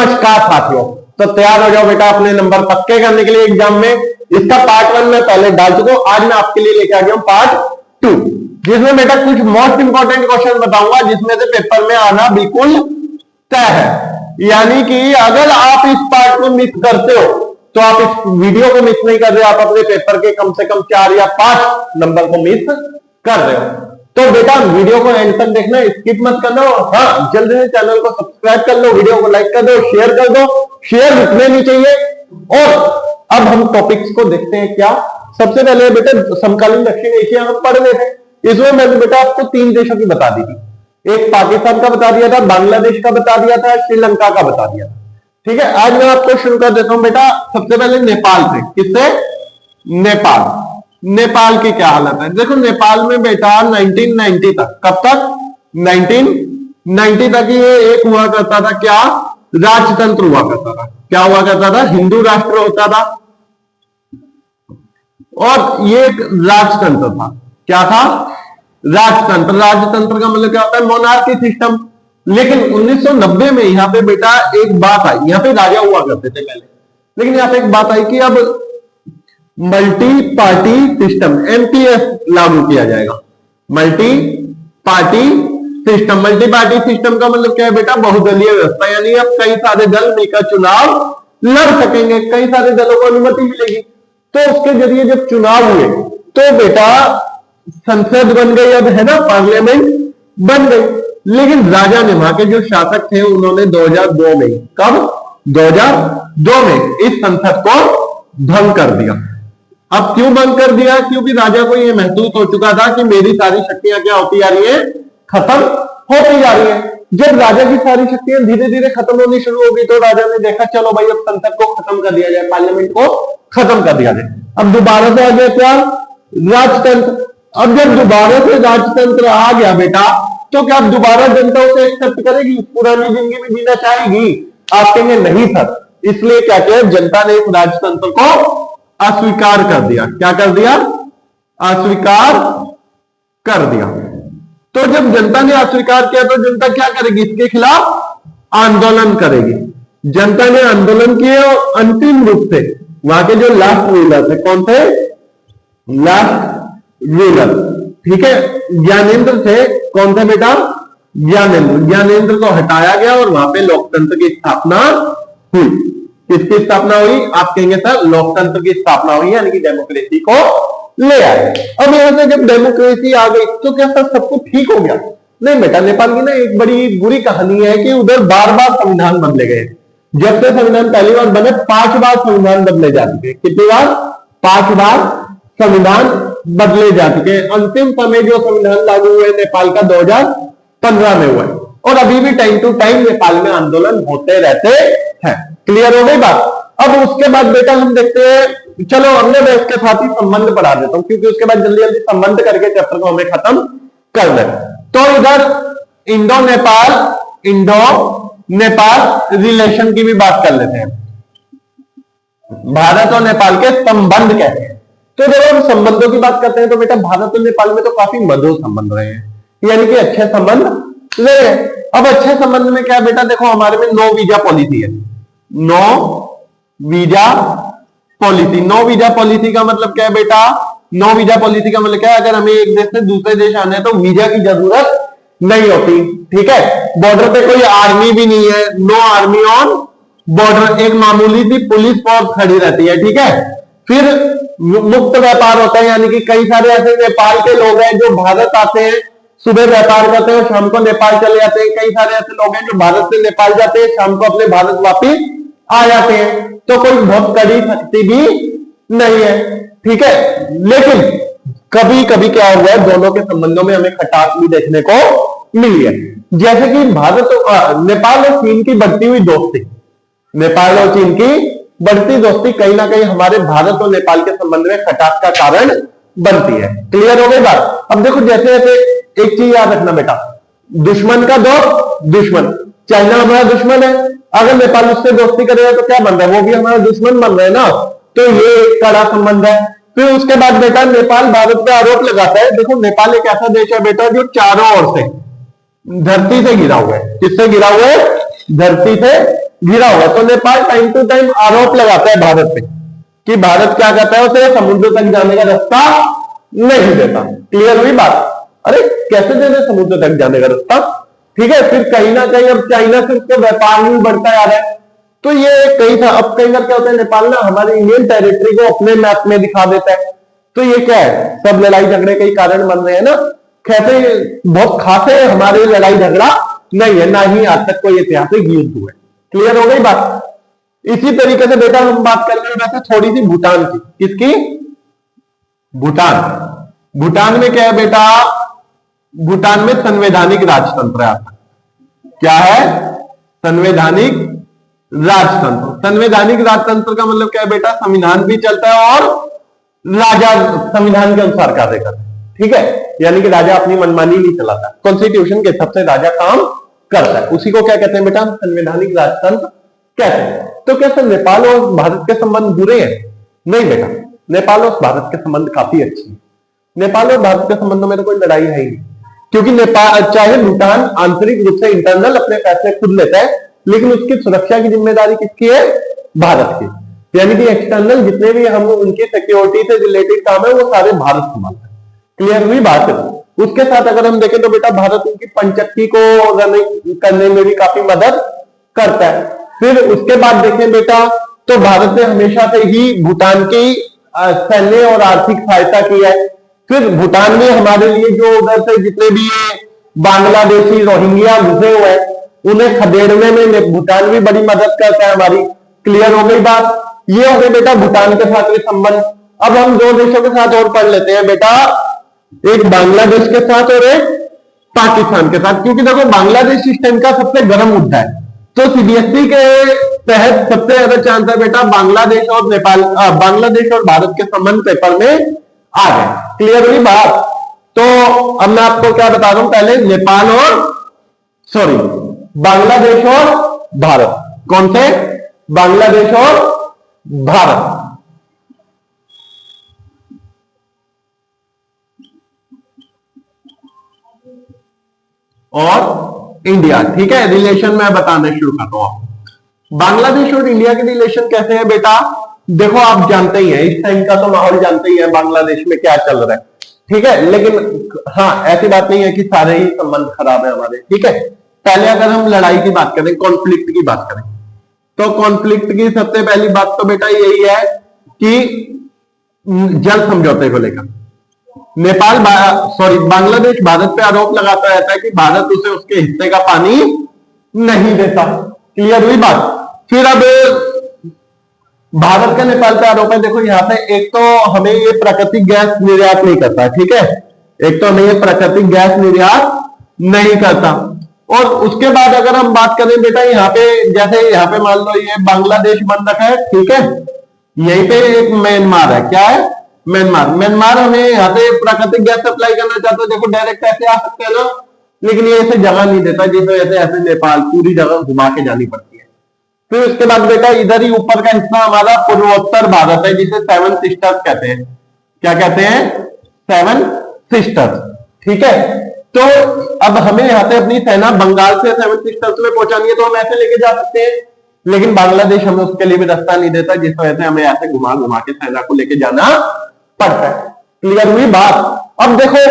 नमस्कार साथियों, तो तैयार हो जाओ बेटा अपने नंबर पक्के करने के लिए एग्जाम में। इसका पार्ट 1 में पहले डाल चुका हूं, आज मैं आपके लिए लेके आ गया हूं पार्ट 2, जिसमें बेटा कुछ मोस्ट इंपॉर्टेंट क्वेश्चन बताऊंगा जिसमें से पेपर में आना बिल्कुल तय है। यानी कि अगर आप इस पार्ट को मिस करते हो तो आप इस वीडियो को मिस नहीं कर रहे, आप अपने पेपर के कम से कम 4 या 5 नंबर को मिस कर रहे हो। तो बेटा वीडियो को एंड तक देखना, स्किप मत करना। हाँ, जल्दी से चैनल को सब्सक्राइब कर लो, वीडियो को लाइक कर दो, शेयर कर दो, शेयर रुकने नहीं चाहिए। और अब हम टॉपिक्स को देखते हैं। क्या सबसे पहले बेटा समकालीन दक्षिण एशिया हम पढ़ रहे थे, इसमें मैंने बेटा आपको 3 देशों की बता दी थी। एक पाकिस्तान का बता दिया था, बांग्लादेश का बता दिया था, श्रीलंका का बता दिया था। ठीक है, आज मैं आपको शुरू कर देता हूं बेटा सबसे पहले नेपाल से। किससे? नेपाल। नेपाल की क्या हालत है? देखो नेपाल में बेटा 1990 तक, कब तक? 1990 तक ये एक हुआ करता था, क्या? राजतंत्र हुआ करता था। क्या हुआ करता था? हिंदू राष्ट्र होता था और ये एक राजतंत्र था। क्या था? राजतंत्र। राजतंत्र का मतलब क्या होता है? Monarchy system. लेकिन 1990 में यहां पे बेटा एक बात आई, यहां पे राजा हुआ करते थे पहले, लेकिन यहां पे एक बात आई कि अब मल्टी पार्टी सिस्टम एमपीएस लागू किया जाएगा। Multi party system. Multi party system का मतलब क्या है बेटा? बहुदलीय व्यवस्था। यानी अब कई सारे दल मिलकर चुनाव लड़ सकेंगे, कई सारे दलों को अनुमति मिलेगी। तो उसके जरिए जब चुनाव हुए तो बेटा संसद बन गई, अब है ना, पार्लियामेंट बन गई। लेकिन राजा ने, वहां के जो शासक थे, उन्होंने 2002 में, कब? 2002 में इस संसद को भंग कर दिया। अब क्यों भंग कर दिया? क्योंकि राजा को यह महसूस हो चुका था कि मेरी सारी शक्तियां क्या होती जा रही है? खत्म होती जा रही है। जब राजा की सारी शक्तियां धीरे धीरे खत्म होनी शुरू हो गई तो राजा ने देखा चलो भाई अब संसद को खत्म कर दिया जाए, पार्लियामेंट को खत्म कर दिया जाए। अब दोबारा से आ गया क्या? राजतंत्र। अब जब दोबारा से राजतंत्र आ गया बेटा, तो क्या अब दोबारा जनता उसे एक्सेप्ट करेगी? पुरानी जिंदगी में जीना चाहेगी? आप कहेंगे नहीं सर। इसलिए क्या किया? जनता ने इस राजतंत्र को अस्वीकार कर दिया। क्या कर दिया? अस्वीकार कर दिया। तो जब जनता ने अस्वीकार किया तो जनता क्या करेगी? इसके खिलाफ आंदोलन करेगी। जनता ने आंदोलन किए और अंतिम रूप से वहां के जो लास्ट रूलर थे, कौन थे? लास्ट रूलर, ठीक है, ज्ञानेंद्र थे। कौन थे बेटा? ज्ञानेंद्र। ज्ञानेंद्र को हटाया गया और वहां पे लोकतंत्र की स्थापना हुई। किसकी स्थापना हुई? आप कहेंगे सर लोकतंत्र की स्थापना हुई, यानी कि डेमोक्रेसी को ले आए। अब यहां से जब डेमोक्रेसी आ गई तो क्या सर सब कुछ ठीक हो गया? नहीं बेटा, नेपाल की ना एक बड़ी बुरी कहानी है कि उधर बार बार संविधान बदले गए। जब से संविधान पहली बार बने 5 बार संविधान बदले जा चुके। कितनी बार? 5 बार संविधान बदले जा चुके। अंतिम समय जो संविधान लागू हुए नेपाल का 2015 में हुआ है और अभी भी टाइम टू टाइम नेपाल में आंदोलन होते रहते हैं। क्लियर हो गई बात? अब उसके बाद बेटा हम देखते हैं, चलो हमने मैं इसके साथ ही संबंध बढ़ा देता हूं क्योंकि उसके बाद जल्दी जल्दी संबंध करके चैप्टर को हमें खत्म कर दें। तो इधर इंडो नेपाल रिलेशन की भी बात कर लेते हैं। भारत और नेपाल के संबंध कहते हैं। तो जब हम संबंधों की बात करते हैं तो बेटा भारत और नेपाल में तो काफी मधुर संबंध रहे हैं, यानी कि अच्छे संबंध रहे। अब अच्छे संबंध में क्या बेटा? देखो हमारे में नो वीजा पॉलिसी है। No visa policy. No visa policy का मतलब क्या है बेटा? नो वीजा पॉलिसी का मतलब क्या है? अगर हमें एक देश से दूसरे देश आना है तो वीजा की जरूरत नहीं होती। ठीक है, बॉर्डर पे कोई आर्मी भी नहीं है, नो आर्मी ऑन बॉर्डर। एक मामूली सी पुलिस फोर्स खड़ी रहती है। ठीक है, फिर मुक्त व्यापार होता है, यानी कि कई सारे ऐसे नेपाल के लोग हैं जो भारत आते हैं, सुबह व्यापार करते हैं, शाम को नेपाल चले जाते हैं। कई सारे ऐसे लोग हैं जो भारत से नेपाल जाते हैं, शाम को अपने भारत वापिस आ जाते हैं। तो कोई बहुत कड़ी शक्ति भी नहीं है। ठीक है, लेकिन कभी कभी क्या हुआ है, दोनों के संबंधों में हमें खटास भी देखने को मिली है। जैसे कि भारत नेपाल और चीन की बढ़ती हुई दोस्ती, नेपाल और चीन की बढ़ती दोस्ती कहीं ना कहीं हमारे भारत और नेपाल के संबंध में खटास का कारण बनती है। क्लियर हो गई बात? अब देखो जैसे एक चीज याद रखना बेटा, दुश्मन का दोस्त दुश्मन। चाइना हमारा दुश्मन है, अगर नेपाल उससे दोस्ती करेगा तो क्या बन रहा है? वो भी हमारा दुश्मन बन रहा है ना। तो ये एक कड़ा संबंध है। फिर उसके बाद बेटा नेपाल भारत पे आरोप लगाता है। देखो नेपाल एक ऐसा देश है बेटा जो चारों ओर से धरती से घिरा हुआ है। किससे घिरा हुआ है? धरती से घिरा हुआ है। तो नेपाल टाइम टू टाइम आरोप लगाता है भारत पे कि भारत क्या करता है, उसे समुद्र तक जाने का रास्ता नहीं देता। क्लियर हुई बात? अरे कैसे दे दे समुद्र तक जाने का रास्ता? ठीक है, फिर कहीं ना कहीं अब चाइना से उसका व्यापार भी बढ़ता जा रहा है। तो ये कहीं था। अब कई बार क्या होता है, नेपाल ना हमारे इंडियन टेरिटरी को अपने मैप में दिखा देता है। तो ये क्या है, सब लड़ाई झगड़े के कारण बन रहे हैं ना। कहते बहुत खासे हमारे लड़ाई झगड़ा नहीं है, ना ही आज तक कोई ऐतिहासिक युद्ध हुआ है। क्लियर हो गई बात? इसी तरीके से बेटा हम बात कर रहे हैं वैसे थोड़ी सी भूटान की। किसकी? भूटान। भूटान में क्या है बेटा, भूटान में संवैधानिक राजतंत्र आता है। क्या है? संवैधानिक राजतंत्र। संवैधानिक राजतंत्र का मतलब क्या है बेटा, संविधान भी चलता है और राजा संविधान के अनुसार कार्य करता है। ठीक है, यानी कि राजा अपनी मनमानी नहीं चलाता, कॉन्स्टिट्यूशन के हिसाब से राजा काम करता है। उसी को क्या कहते हैं बेटा, संवैधानिक राजतंत्र कहते हैं। तो कैसे नेपाल और भारत के संबंध बुरे हैं? नहीं बेटा, नेपाल और भारत के संबंध काफी अच्छे हैं। नेपाल और भारत के संबंधों में तो कोई लड़ाई है ही नहीं, क्योंकि नेपाल चाहे भूटान आंतरिक रूप से इंटरनल अपने फैसले खुद लेता है, लेकिन उसकी सुरक्षा की जिम्मेदारी किसकी है? भारत की। यानी कि एक्सटर्नल जितने भी हम उनकी सिक्योरिटी से रिलेटेड काम है वो सारे भारत संभालता है। क्लियर हुई बात? उसके साथ अगर हम देखें तो बेटा भारत उनकी पंचक्की को रन करने में भी काफी मदद करता है। फिर उसके बाद देखें बेटा तो भारत ने हमेशा से ही भूटान की सैन्य और आर्थिक सहायता की है। फिर भूटान में हमारे लिए जो उधर से जितने भी बांग्लादेशी रोहिंग्या घुसे हुए हैं उन्हें खदेड़ने में भूटान भी बड़ी मदद करता है हमारी। क्लियर हो गई बात? ये हो गए बेटा भूटान के साथ के संबंध। अब हम दो देशों के साथ और पढ़ लेते हैं बेटा, एक बांग्लादेश के साथ और एक पाकिस्तान के साथ। क्योंकि देखो बांग्लादेश इस टाइम का सबसे गर्म मुद्दा है। तो सीबीएसई के तहत सबसे ज्यादा चांस है बेटा बांग्लादेश और नेपाल, बांग्लादेश और भारत के संबंध पेपर में आ गए। क्लियर हुई बात? तो अब मैं आपको क्या बता रहा हूं, पहले नेपाल और बांग्लादेश और भारत। कौन से? बांग्लादेश और भारत। और इंडिया। ठीक है, रिलेशन मैं बताना शुरू करता हूं आपको। बांग्लादेश और इंडिया के रिलेशन कैसे है बेटा? देखो आप जानते ही हैं, इस टाइम का तो माहौल जानते ही है बांग्लादेश में क्या चल रहा है। ठीक है, लेकिन हाँ ऐसी बात नहीं है कि सारे ही संबंध खराब है हमारे। ठीक है, पहले अगर हम लड़ाई की बात करें, कॉन्फ्लिक्ट की बात करें, तो कॉन्फ्लिक्ट की सबसे पहली बात तो बेटा यही है कि जल समझौते को लेकर बांग्लादेश भारत पे आरोप लगाता रहता है कि भारत उसे उसके हिस्से का पानी नहीं देता। क्लियर हुई बात? फिर अब भारत का नेपाल पे आरोप है। देखो यहाँ पे एक तो हमें ये प्राकृतिक गैस निर्यात नहीं करता। ठीक है, एक तो हमें ये प्राकृतिक गैस निर्यात नहीं करता। और उसके बाद अगर हम बात करें बेटा यहाँ पे, जैसे यहाँ पे मान लो ये बांग्लादेश बन रखा है। ठीक है, यहीं पे एक म्यांमार है। क्या है? म्यांमार। म्यांमार हमें यहाँ पे प्राकृतिक गैस सप्लाई करना चाहता है। देखो डायरेक्ट ऐसे आ सकते हैं ना, लेकिन ये ऐसे जगह नहीं देता जिसमें ऐसे ऐसे नेपाल पूरी जगह घुमा के जानी पड़ती है। फिर उसके बाद बेटा इधर ही ऊपर का हिस्सा हमारा पूर्वोत्तर भारत है, जिसे सेवन सिस्टर्स कहते हैं। क्या कहते हैं? Seven sisters. ठीक है, तो अब हमें यहाँ से अपनी सेना बंगाल से सेवन सिस्टर्स में पहुंचानी है, तो हम ऐसे लेके जा सकते हैं, लेकिन बांग्लादेश हमें उसके लिए भी रास्ता नहीं देता, जिस वजह से हमें ऐसे घुमा घुमा के सेना को लेके जाना पड़ता है। क्लियर हुई बात? अब देखो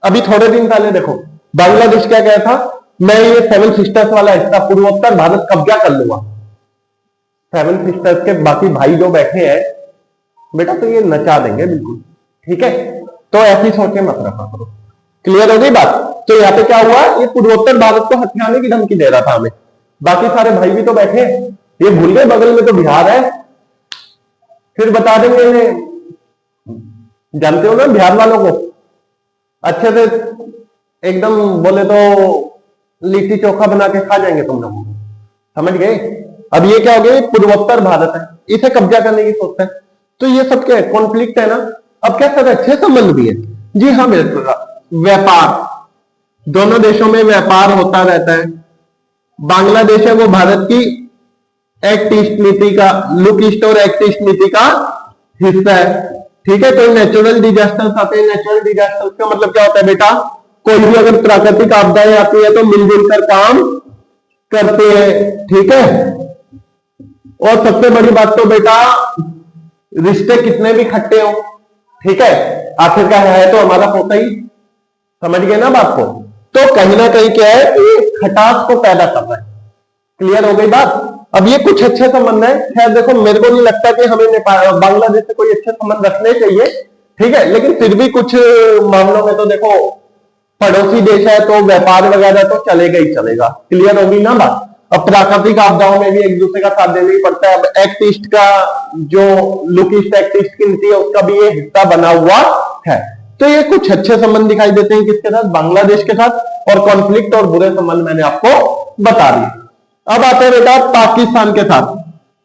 अभी थोड़े दिन पहले देखो बांग्लादेश क्या कहा था, मैं ये सेवन सिस्टर्स वाला हिस्सा पूर्वोत्तर भारत कब्जा कर लूंगा। सेवन सिस्टर्स के बाकी भाई जो बैठे हैं बेटा तो ये नचा देंगे बिल्कुल। ठीक है, तो ऐसी सोचे मत रखा करो। क्लियर हो गई बात? तो यहाँ पे क्या हुआ, ये पूर्वोत्तर भारत को हथियाने की धमकी दे रहा था हमें। बाकी सारे भाई भी तो बैठे, ये भूल गए बगल में तो बिहार है। फिर बता देंगे इन्हें, जानते हो ना बिहार वालों को अच्छे से, एकदम बोले तो लिट्टी चोखा बना के खा जाएंगे तुम लोग, समझ गए? अब ये क्या हो गया, पूर्वोत्तर भारत है, इसे कब्जा करने की सोचते हैं। तो ये सब क्या है, कॉन्फ्लिक्ट है ना। अब क्या सब अच्छे संबंध भी है? जी हाँ व्यापार, दोनों देशों में व्यापार होता रहता है। बांग्लादेश है वो भारत की एक्ट ईस्ट नीति का, लुक ईस्ट और एक्ट ईस्ट नीति का हिस्सा है। ठीक है, कोई नेचुरल डिजास्टर्स आते हैं, नेचुरल डिजास्टर्स का मतलब क्या होता है बेटा, कोई भी अगर प्राकृतिक आपदाएं आती है तो मिलजुल कर काम करते हैं। ठीक है, और सबसे बड़ी बात तो बेटा, रिश्ते कितने भी खट्टे हो, ठीक है, आखिरकार है तो हमारा पोता ही, समझ गए ना बात को। तो कहीं ना कहीं क्या है, ये खटास को पैदा कर रहा है। क्लियर हो गई बात। अब ये कुछ अच्छे संबंध है, खैर देखो मेरे को नहीं लगता कि हमें नेपाल बांग्लादेश से कोई अच्छे संबंध रखने चाहिए, ठीक है, लेकिन फिर भी कुछ मामलों में तो देखो पड़ोसी देश है तो व्यापार वगैरह तो चलेगा ही चलेगा। क्लियर होगी ना बात। अब प्राकृतिक आपदाओं में भी एक दूसरे का साथ देना ही पड़ता है। अब एक्ट ईस्ट का जो लुक ईस्ट एक्ट ईस्ट की नीति है उसका भी ये हिस्सा बना हुआ है। तो ये कुछ अच्छे संबंध दिखाई देते हैं किसके साथ, बांग्लादेश के साथ, और कॉन्फ्लिक्ट और बुरे संबंध मैंने आपको बता दिए। अब आते हैं बेटा पाकिस्तान के साथ।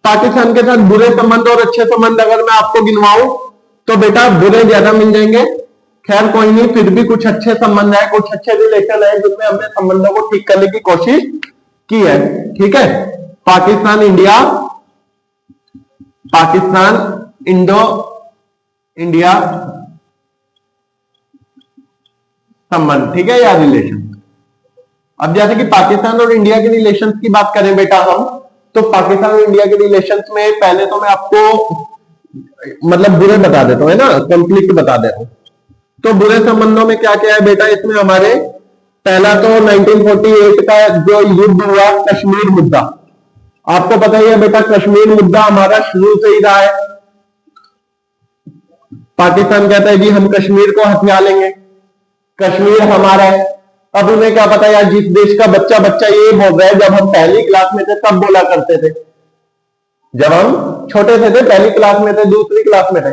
पाकिस्तान के साथ बुरे संबंध और अच्छे संबंध अगर मैं आपको गिनवाऊं तो बेटा बुरे ज्यादा मिल जाएंगे। खैर कोई नहीं, फिर भी कुछ अच्छे संबंध है, कुछ अच्छे रिलेशन है जिसमें हमने संबंधों को ठीक करने की कोशिश की है, ठीक है। Pakistan India, Pakistan Indo India संबंध, ठीक है, या रिलेशन। अब जैसे कि पाकिस्तान और इंडिया के रिलेशंस की बात करें बेटा हम, तो पाकिस्तान और इंडिया के रिलेशंस में पहले तो मैं आपको मतलब बुरे बता देता हूं, है ना, कंफ्लिक्ट बता देता हूं। तो बुरे संबंधों में क्या क्या है बेटा, इसमें हमारे पहला तो 1948 का जो युद्ध हुआ कश्मीर मुद्दा, आपको पता ही है बेटा, कश्मीर मुद्दा हमारा शुरू से ही रहा है। पाकिस्तान कहता है जी हम कश्मीर को हथिया लेंगे, कश्मीर हमारा है। अब उन्हें क्या पता यार, जिस देश का बच्चा बच्चा ये बोल रहा है, जब हम पहली क्लास में थे तब बोला करते थे, जब हम छोटे थे, पहली क्लास में थे, दूसरी क्लास में थे,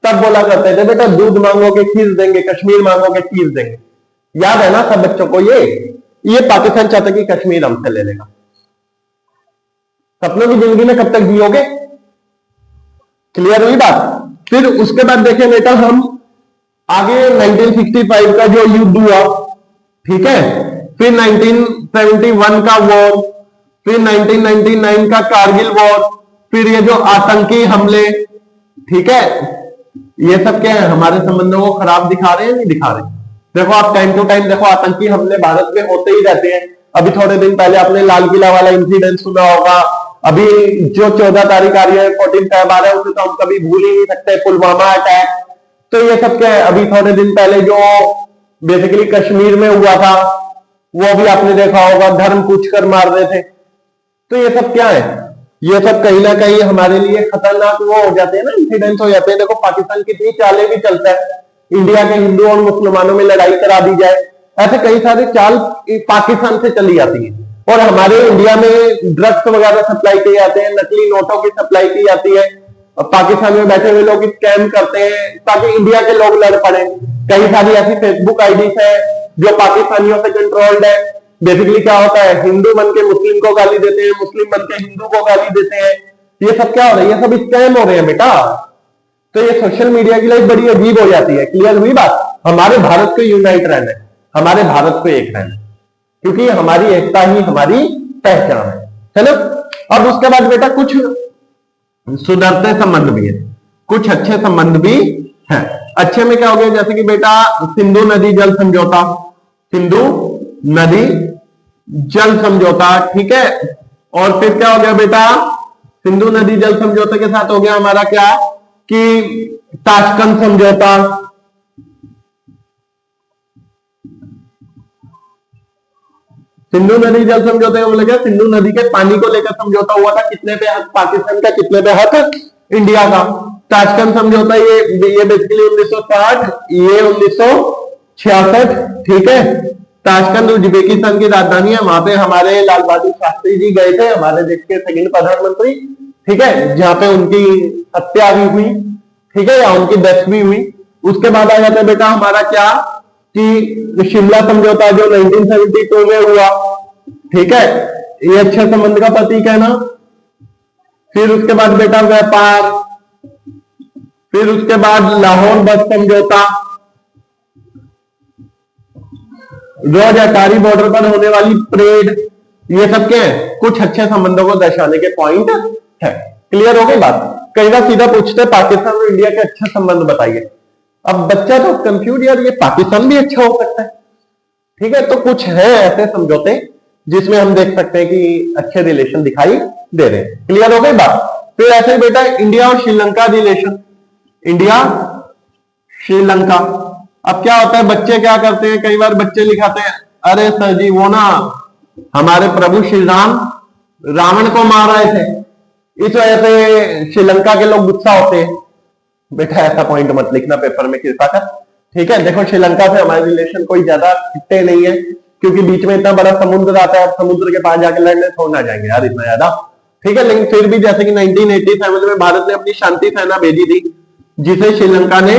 तब बोला करते थे बेटा दूध मांगोगे खीर देंगे, कश्मीर मांगोगे खीर देंगे। याद है ना सब बच्चों को ये पाकिस्तान चाहता है कि कश्मीर हमसे ले लेगा। सपनों की जिंदगी में कब तक जियोगे? क्लियर हुई बात। फिर उसके बाद देखें बेटा हम आगे 1965 का जो युद्ध हुआ, ठीक है, फिर 1971 का वॉर, फिर 1999 का कारगिल वॉर, फिर ये जो आतंकी हमले, ठीक है, ये सब क्या है, हमारे संबंधों को खराब दिखा रहे हैं, नहीं दिखा रहे। देखो आप टाइम टू टाइम देखो आतंकी हमले भारत में होते ही रहते हैं। अभी थोड़े दिन पहले आपने लाल किला वाला इंसिडेंट सुना होगा, अभी जो 14 तारीख आ रही है, 14 फेब आ रहा है, उसे तो हम कभी भूल ही नहीं सकते, पुलवामा अटैक। तो ये सब क्या है, अभी थोड़े दिन पहले जो बेसिकली कश्मीर में हुआ था वो भी आपने देखा होगा, धर्म पूछ कर मार रहे थे। तो ये सब क्या है, ये सब कहीं ना कहीं हमारे लिए खतरनाक वो हो जाते हैं ना, इंसिडेंट्स हो जाते हैं। देखो पाकिस्तान कितनी चालें भी चलता है, इंडिया के हिंदू और मुसलमानों में लड़ाई करा दी जाए, ऐसे कई सारे चाल पाकिस्तान से चली जाती है। और हमारे इंडिया में ड्रग्स वगैरह सप्लाई किए जाते हैं, नकली नोटों की सप्लाई की जाती है, पाकिस्तान में बैठे हुए लोग स्कैम करते हैं ताकि इंडिया के लोग लड़ पड़े। कई सारी ऐसी फेसबुक आईडीज है जो पाकिस्तानियों से कंट्रोल्ड है। बेसिकली क्या होता है, हिंदू बन के मुस्लिम को गाली देते हैं, मुस्लिम बन के हिंदू को गाली देते हैं। ये सब क्या हो रहा है, ये सब स्कैम हो रहे हैं बेटा। तो ये सोशल मीडिया की लाइफ बड़ी अजीब हो जाती है। क्लियर हुई बात। हमारे भारत को यूनाइट रहना है, हमारे भारत को एक रहना है, क्योंकि हमारी एकता ही हमारी पहचान है ना। अब उसके बाद बेटा कुछ सुधरते संबंध भी है, कुछ अच्छे संबंध भी हैं। अच्छे में क्या हो गया, जैसे कि बेटा सिंधु नदी जल समझौता, सिंधु नदी जल समझौता, ठीक है। और फिर क्या हो गया बेटा, सिंधु नदी जल समझौते के साथ हो गया हमारा क्या कि ताशकंद समझौता, सिंधु नदी जल समझौते का मतलब क्या, सिंधु नदी के पानी को लेकर समझौता हुआ था, कितने पे हक पाकिस्तान का, कितने पे हक इंडिया का। ताशकंद समझौता ये बेसिकली 1960, ये 1966, ठीक है। ताशकंद उज्बेकिस्तान की राजधानी है, वहां पे हमारे लाल बहादुर शास्त्री जी गए थे, हमारे देश के सेकंड प्रधानमंत्री, ठीक है, जहां पे उनकी हत्या भी हुई, ठीक है, या उनकी डेथ भी हुई। उसके बाद आ जाता है बेटा हमारा क्या कि शिमला समझौता जो 1972 में हुआ, ठीक है, ये अच्छे संबंध का प्रतीक है ना। फिर उसके बाद बेटा व्यापार, फिर उसके बाद लाहौर बस समझौता, रोज अटारी बॉर्डर पर होने वाली परेड, ये सब क्या है, कुछ अच्छे संबंधों को दर्शाने के पॉइंट है। क्लियर हो गई बात। कई बार सीधा पूछते पाकिस्तान और इंडिया के अच्छे संबंध बताइए। अब बच्चा तो कंफ्यूज, यार ये पाकिस्तान भी अच्छा हो सकता है, ठीक है। तो कुछ है ऐसे समझौते जिसमें हम देख सकते हैं कि अच्छे रिलेशन दिखाई दे रहे हैं। क्लियर हो गई बात। फिर ऐसे ही बेटा इंडिया और श्रीलंका रिलेशन, इंडिया श्रीलंका। अब क्या होता है, बच्चे क्या करते हैं, कई बार बच्चे लिखाते हैं अरे सर जी वो ना हमारे प्रभु श्री राम रावण को मार रहे थे, इस वजह से श्रीलंका के लोग गुस्सा होते हैं। बेटा ऐसा पॉइंट मत लिखना पेपर में कृपा कर, ठीक है। देखो श्रीलंका से हमारे रिलेशन कोई ज्यादा खट्टे नहीं है, क्योंकि बीच में इतना बड़ा समुद्र आता है, समुद्र के पास जाके लड़ने थोड़ा ना जाएंगे यार इतना ज्यादा, ठीक है। लेकिन फिर भी जैसे कि 1987 में भारत ने अपनी शांति सेना भेजी थी, जिसे श्रीलंका ने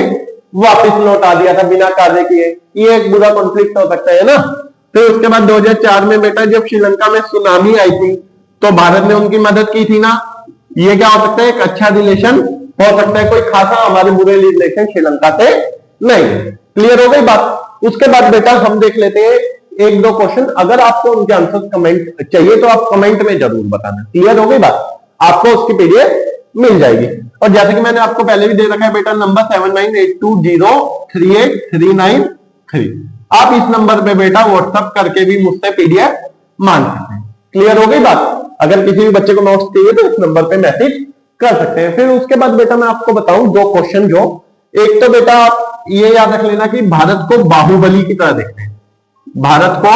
वापस लौटा दिया था बिना कार्य किए। ये एक बुरा कॉन्फ्लिक्ट हो सकता है ना। फिर उसके बाद 2004 में बेटा जब श्रीलंका में सुनामी आई थी तो भारत ने उनकी मदद की थी ना। ये क्या हो सकता है, एक अच्छा रिलेशन हो सकता है, कोई खासा हमारे बुरे रिलेशन श्रीलंका से नहीं। क्लियर हो गई बात। उसके बाद बेटा हम देख लेते हैं एक दो क्वेश्चन, अगर आपको उनके आंसर कमेंट चाहिए तो आप कमेंट में जरूर बताना। क्लियर हो गई बात, आपको उसकी पीडीएफ मिल जाएगी। और जैसे कि मैंने आपको पहले भी दे रखा है बेटा नंबर 7982038393, आप इस नंबर पे बेटा व्हाट्सएप करके भी मुझसे पीडीएफ मांग सकते हैं। क्लियर हो गई बात। अगर किसी भी बच्चे को नोट्स चाहिए तो इस नंबर पे मैसेज कर सकते हैं। फिर उसके बाद बेटा मैं आपको बताऊं दो क्वेश्चन, जो एक तो बेटा आप ये याद रख लेना कि भारत को बाहुबली की तरह देखते हैं, भारत को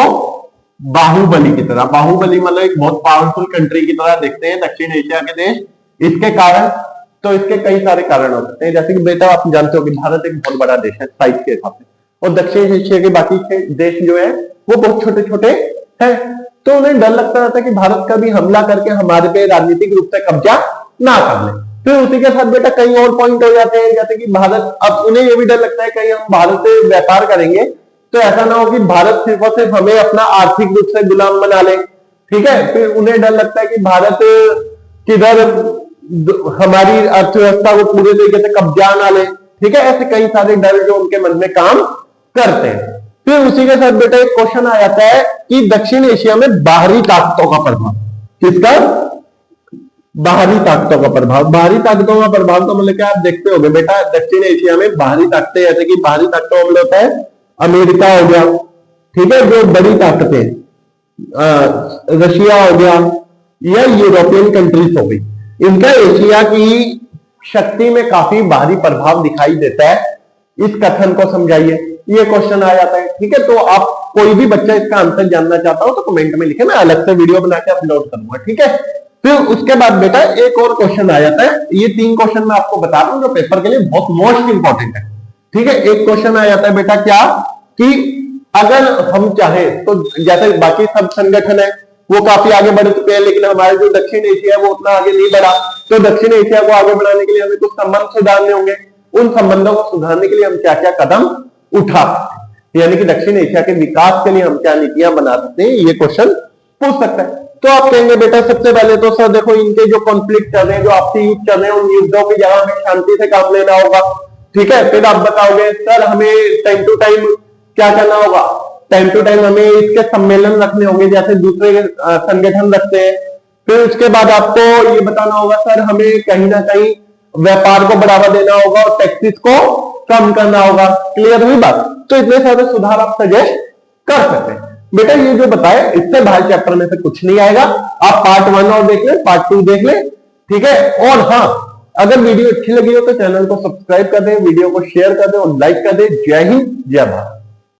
बाहुबली की तरह, बाहुबली मतलब एक बहुत पावरफुल कंट्री की तरह देखते हैं दक्षिण एशिया के देश। इसके कारण तो इसके कई सारे कारण हो सकते हैं, जैसे कि बेटा आप जानते हो कि भारत एक बहुत बड़ा देश है साइज के हिसाब से, और दक्षिण एशिया के बाकी के देश जो है वो बहुत छोटे छोटे हैं, तो उन्हें डर लगता रहता है कि भारत का भी हमला करके हमारे पे राजनीतिक रूप से कब्जा ना कर ले। फिर उसी के साथ बेटा कई और पॉइंट हो जाते हैं, जैसे कि भारत, अब उन्हें ये भी डर लगता है कहीं हम भारत से व्यापार करेंगे तो ऐसा ना हो कि भारत सिर्फ और सिर्फ हमें अपना आर्थिक रूप से गुलाम बना ले, ठीक है। फिर उन्हें डर लगता है कि भारत किधर हमारी अर्थव्यवस्था को पूरे तरीके से कब्जा ना ले, ठीक है। ऐसे कई सारे डर जो उनके मन में काम करते हैं। फिर उसी के साथ बेटा एक क्वेश्चन आ जाता है कि दक्षिण एशिया में बाहरी ताकतों का प्रभाव, किसका, बाहरी ताकतों का प्रभाव। बाहरी ताकतों का प्रभाव तो मतलब क्या आप देखते होंगे बेटा दक्षिण एशिया में बाहरी ताकतें, जैसे कि बाहरी ताकतों का मतलब होता है अमेरिका हो गया, ठीक है, जो बड़ी ताकतें, रशिया हो गया या यूरोपियन कंट्रीज हो गई, इनका एशिया की शक्ति में काफी बाहरी प्रभाव दिखाई देता है। इस कथन को समझाइए, ये क्वेश्चन आ जाता है, ठीक है। तो आप कोई भी बच्चा इसका आंसर जानना चाहता हो तो कमेंट में लिखे, मैं अलग से वीडियो बना के अपलोड करूंगा, ठीक है। फिर उसके बाद बेटा एक और क्वेश्चन आ जाता है, ये 3 क्वेश्चन मैं आपको बता रहा हूं जो पेपर के लिए बहुत मोस्ट इंपॉर्टेंट है, ठीक है। एक क्वेश्चन आ जाता है बेटा क्या, कि अगर हम चाहे तो जैसे बाकी सब संगठन है वो काफी आगे बढ़ चुके हैं, लेकिन हमारे जो दक्षिण एशिया है वो उतना आगे नहीं बढ़ा, तो दक्षिण एशिया को आगे बढ़ाने के लिए हमें कुछ संबंध सुधारने होंगे। उन संबंधों को सुधारने के लिए हम क्या क्या कदम उठा सकते हैं, यानी कि दक्षिण एशिया के विकास के लिए हम क्या नीतियां बना सकते हैं, ये क्वेश्चन पूछ सकता है। तो आप कहेंगे बेटा सबसे पहले तो सर देखो इनके जो कॉन्फ्लिक्ट चल रहे हैं, जो आपसी युद्ध चल रहे हैं, उन युद्धों की जगह हमें शांति से काम लेना होगा, ठीक है। फिर आप बताओगे सर हमें टाइम टू टाइम क्या करना होगा, टाइम टू टाइम हमें इसके सम्मेलन रखने होंगे जैसे दूसरे संगठन रखते हैं। फिर उसके बाद आपको ये बताना होगा सर हमें कहीं ना कहीं व्यापार को बढ़ावा देना होगा और टैक्सेस को कम करना होगा। क्लियर हुई बात। तो इतने सारे सुधार आप सजेस्ट कर सकते हैं। बेटा ये जो बताए इससे बाहर चैप्टर में से कुछ नहीं आएगा, आप पार्ट 1 और देख ले, पार्ट 2 देख ले, ठीक है। और हाँ, अगर वीडियो अच्छी लगी हो तो चैनल को सब्सक्राइब कर दे, वीडियो को शेयर कर दे और लाइक कर दे। जय हिंद, जय भारत।